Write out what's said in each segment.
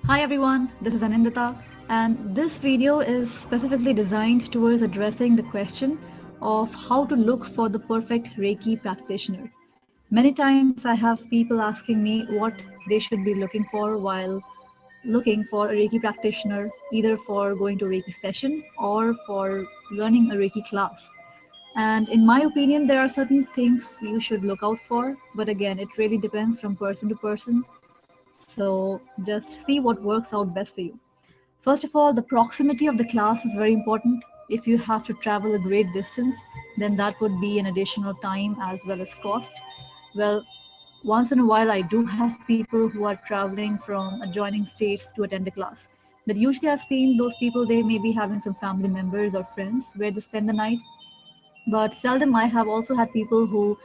Hi everyone, this is Anindita, and this video is specifically designed towards addressing the question of how to look for the perfect Reiki practitioner. Many times I have people asking me what they should be looking for while looking for a Reiki practitioner, either for going to a Reiki session or for learning a Reiki class. And in my opinion, there are certain things you should look out for, but again, it really depends from person to person. So just see what works out best for you. First of all, the proximity of the class is very important. If you have to travel a great distance, then that would be an additional time as well as cost. Well, once in a while, I do have people who are traveling from adjoining states to attend a class. But usually, I've seen those people, they may be having some family members or friends where they spend the night. But seldom I have also had people who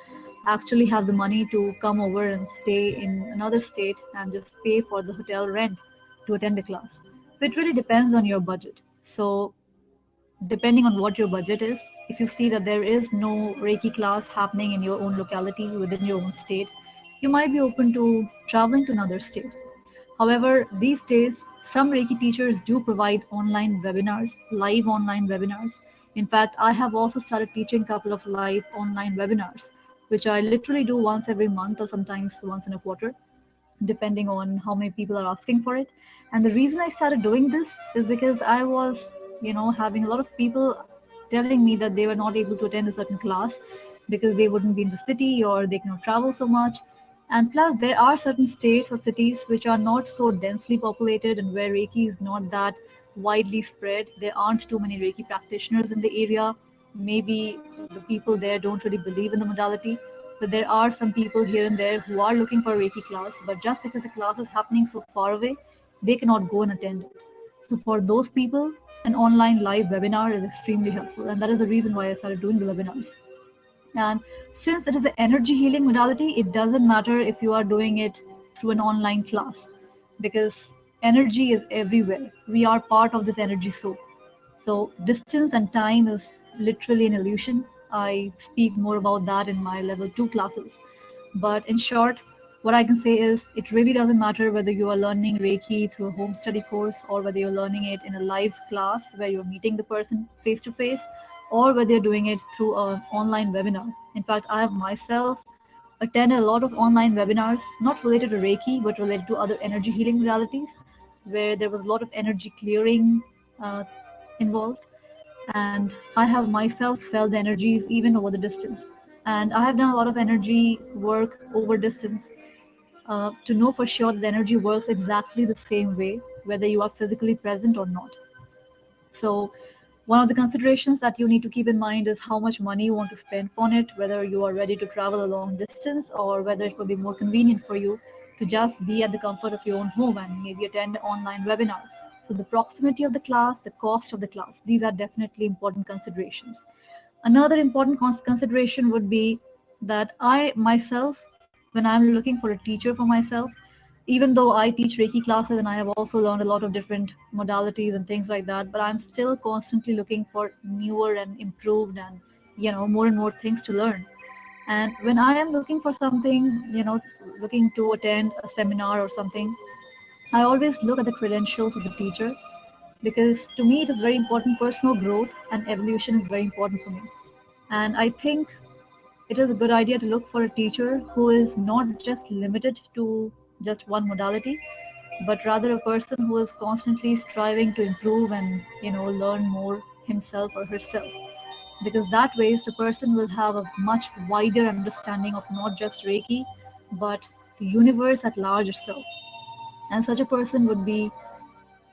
actually have the money to come over and stay in another state and just pay for the hotel rent to attend a class. So it really depends on your budget. So depending on what your budget is, if you see that there is no Reiki class happening in your own locality within your own state, you might be open to traveling to another state. However, these days, some Reiki teachers do provide online webinars, live online webinars. In fact, I have also started teaching a couple of live online webinars, which I literally do once every month or sometimes once in a quarter, depending on how many people are asking for it. And the reason I started doing this is because I was, having a lot of people telling me that they were not able to attend a certain class because they wouldn't be in the city or they cannot travel so much. And plus, there are certain states or cities which are not so densely populated and where Reiki is not that widely spread. There aren't too many Reiki practitioners in the area. Maybe the people there don't really believe in the modality. But there are some people here and there who are looking for a Reiki class, but just because the class is happening so far away, they cannot go and attend it. So for those people, an online live webinar is extremely helpful. And that is the reason why I started doing the webinars. And since it is an energy healing modality, it doesn't matter if you are doing it through an online class because energy is everywhere. We are part of this energy soap. So distance and time is literally an illusion. I speak more about that in my level 2 classes. But in short, what I can say is it really doesn't matter whether you are learning Reiki through a home study course or whether you're learning it in a live class where you're meeting the person face to face or whether you're doing it through an online webinar. In fact, I have myself attended a lot of online webinars, not related to Reiki, but related to other energy healing modalities, where there was a lot of energy clearing involved. And I have myself felt the energies even over the distance. And I have done a lot of energy work over distance to know for sure that the energy works exactly the same way, whether you are physically present or not. So one of the considerations that you need to keep in mind is how much money you want to spend on it, whether you are ready to travel a long distance or whether it will be more convenient for you to just be at the comfort of your own home and maybe attend an online webinar. So the proximity of the class, the cost of the class, these are definitely important considerations. Another important consideration would be that I myself, when I'm looking for a teacher for myself, even though I teach Reiki classes and I have also learned a lot of different modalities and things like that, but I'm still constantly looking for newer and improved and more and more things to learn. And when I am looking for something, looking to attend a seminar or something, I always look at the credentials of the teacher because to me it is very important. Personal growth and evolution is very important for me. And I think it is a good idea to look for a teacher who is not just limited to just one modality, but rather a person who is constantly striving to improve and learn more himself or herself. Because that way the person will have a much wider understanding of not just Reiki, but the universe at large itself. And such a person would be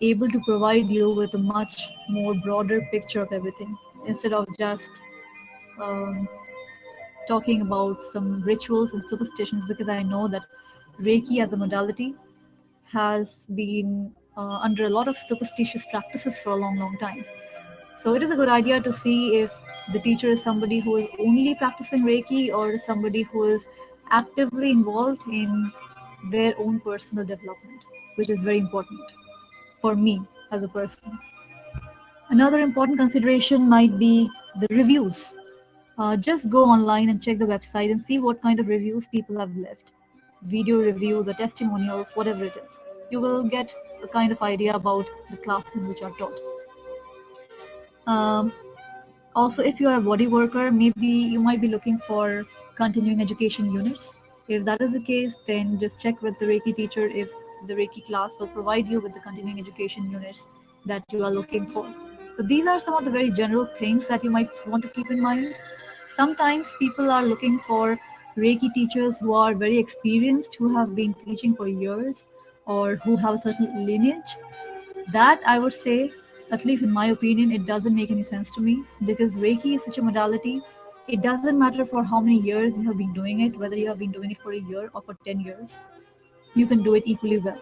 able to provide you with a much more broader picture of everything instead of just um, talking about some rituals and superstitions, because I know that Reiki as a modality has been under a lot of superstitious practices for a long, long time. So it is a good idea to see if the teacher is somebody who is only practicing Reiki or somebody who is actively involved in their own personal development, which is very important for me as a person. Another important consideration might be the reviews. Just go online and check the website and see what kind of reviews people have left. Video reviews or testimonials, whatever it is. You will get a kind of idea about the classes which are taught. Um, Also, if you are a body worker, maybe you might be looking for continuing education units. If that is the case, then just check with the Reiki teacher if the Reiki class will provide you with the continuing education units that you are looking for. So these are some of the very general things that you might want to keep in mind. Sometimes people are looking for Reiki teachers who are very experienced, who have been teaching for years, or who have a certain lineage. That I would say, at least in my opinion, it doesn't make any sense to me, because Reiki is such a modality. It doesn't matter for how many years you have been doing it, whether you have been doing it for a year or for 10 years, you can do it equally well.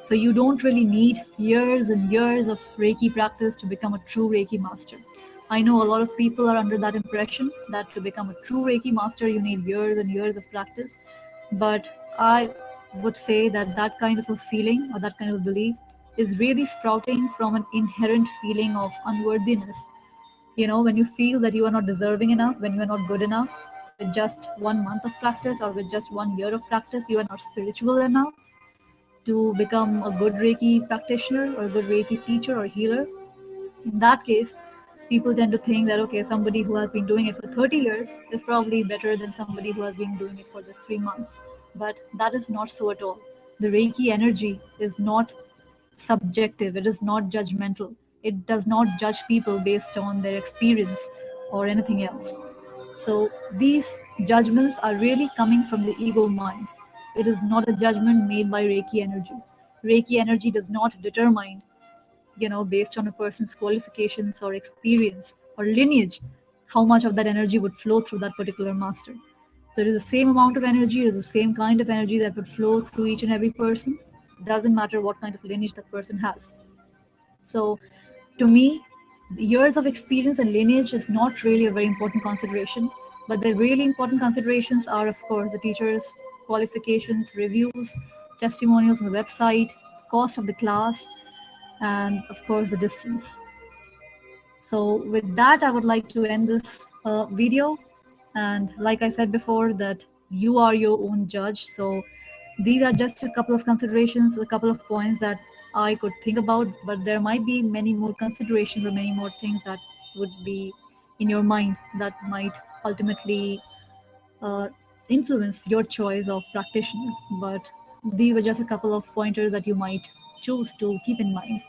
So you don't really need years and years of Reiki practice to become a true Reiki master. I know a lot of people are under that impression that to become a true Reiki master, you need years and years of practice. But I would say that that kind of a feeling or that kind of belief is really sprouting from an inherent feeling of unworthiness. You know, when you feel that you are not deserving enough, when you are not good enough, with just 1 month of practice or with just 1 year of practice, you are not spiritual enough to become a good Reiki practitioner or a good Reiki teacher or healer. In that case, people tend to think that, okay, somebody who has been doing it for 30 years is probably better than somebody who has been doing it for just 3 months. But that is not so at all. The Reiki energy is not subjective, it is not judgmental. It does not judge people based on their experience or anything else. So these judgments are really coming from the ego mind. It is not a judgment made by Reiki energy. Reiki energy does not determine, based on a person's qualifications or experience or lineage, how much of that energy would flow through that particular master. So it is the same amount of energy, it is the same kind of energy that would flow through each and every person. It doesn't matter what kind of lineage that person has. So to me, years of experience and lineage is not really a very important consideration, but the really important considerations are, of course, the teacher's qualifications, reviews, testimonials on the website, cost of the class, and of course the distance. So with that, I would like to end this video. And like I said before, that you are your own judge. So these are just a couple of considerations, a couple of points that I could think about, but there might be many more considerations or many more things that would be in your mind that might ultimately uh, influence your choice of practitioner. But these were just a couple of pointers that you might choose to keep in mind.